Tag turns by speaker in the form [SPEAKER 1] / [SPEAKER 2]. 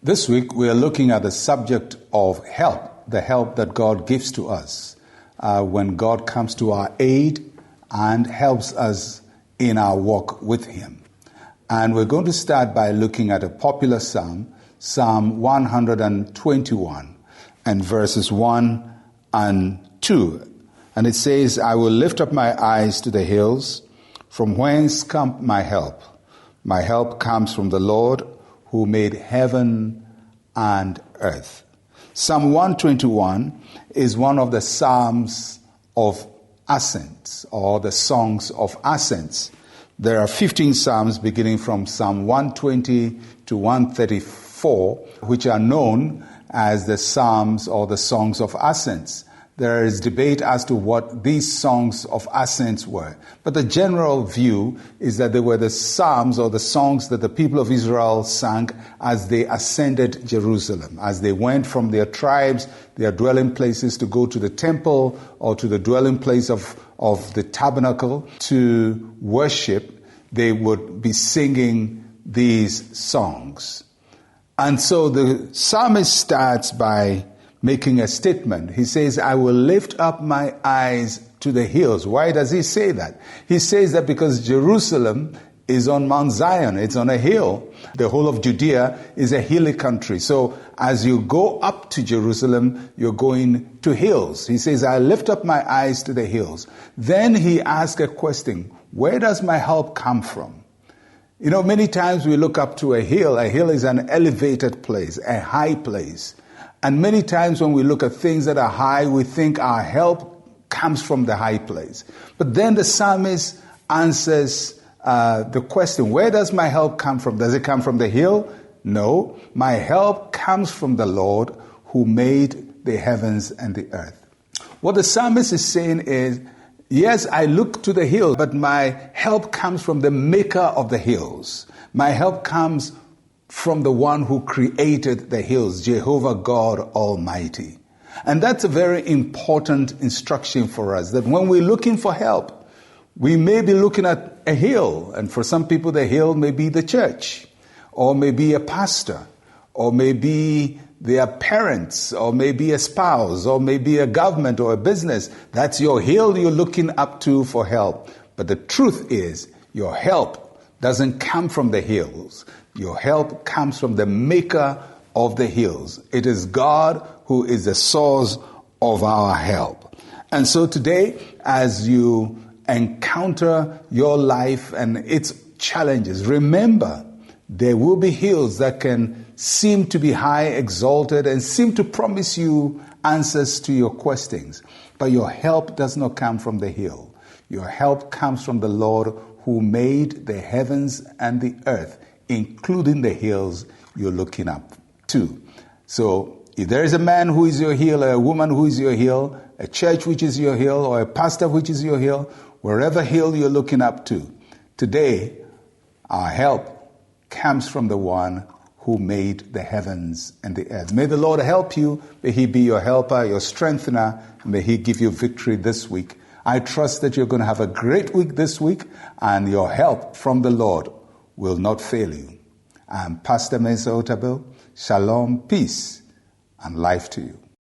[SPEAKER 1] This week we are looking at the subject of help, the help that God gives to us when God comes to our aid and helps us in our walk with Him. And we're going to start by looking at a popular psalm, Psalm 121, and verses 1 and 2. And it says, I will lift up my eyes to the hills, from whence comes my help. My help comes from the Lord, who made heaven and earth. Psalm 121 is one of the psalms of ascents, or the songs of ascents. There are 15 psalms beginning from Psalm 120 to 134, which are known as the psalms or the songs of ascents. There is debate as to what these songs of ascents were. But the general view is that they were the psalms or the songs that the people of Israel sang as they ascended Jerusalem, as they went from their tribes, their dwelling places, to go to the temple or to the dwelling place of the tabernacle to worship. They would be singing these songs. And so the psalmist starts by making a statement. He says, I will lift up my eyes to the hills. Why does he say that? He says that because Jerusalem is on Mount Zion. It's on a hill. The whole of Judea is a hilly country. So as you go up to Jerusalem, you're going to hills. He says, I lift up my eyes to the hills. Then he asks a question, where does my help come from? You know, many times we look up to a hill. A hill is an elevated place, a high place. And many times when we look at things that are high, we think our help comes from the high place. But then the psalmist answers the question, where does my help come from? Does it come from the hill? No, my help comes from the Lord who made the heavens and the earth. What the psalmist is saying is, yes, I look to the hill, but my help comes from the maker of the hills. My help comes from the one who created the hills, Jehovah God Almighty. And that's a very important instruction for us, that when we're looking for help, we may be looking at a hill, and for some people the hill may be the church, or maybe a pastor, or maybe their parents, or maybe a spouse, or maybe a government or a business. That's your hill you're looking up to for help. But the truth is, your help doesn't come from the hills. Your help comes from the maker of the hills. It is God who is the source of our help. And so today, as you encounter your life and its challenges, remember there will be hills that can seem to be high, exalted, and seem to promise you answers to your questions. But your help does not come from the hill. Your help comes from the Lord who made the heavens and the earth, including the hills you're looking up to. So if there is a man who is your hill, or a woman who is your hill, a church which is your hill, or a pastor which is your hill, wherever hill you're looking up to, today our help comes from the one who made the heavens and the earth. May the Lord help you. May He be your helper, your strengthener. May He give you victory this week. I trust that you're going to have a great week this week, and your help from the Lord will not fail you. I'm Pastor Mensa Otabil. Shalom, peace, and life to you.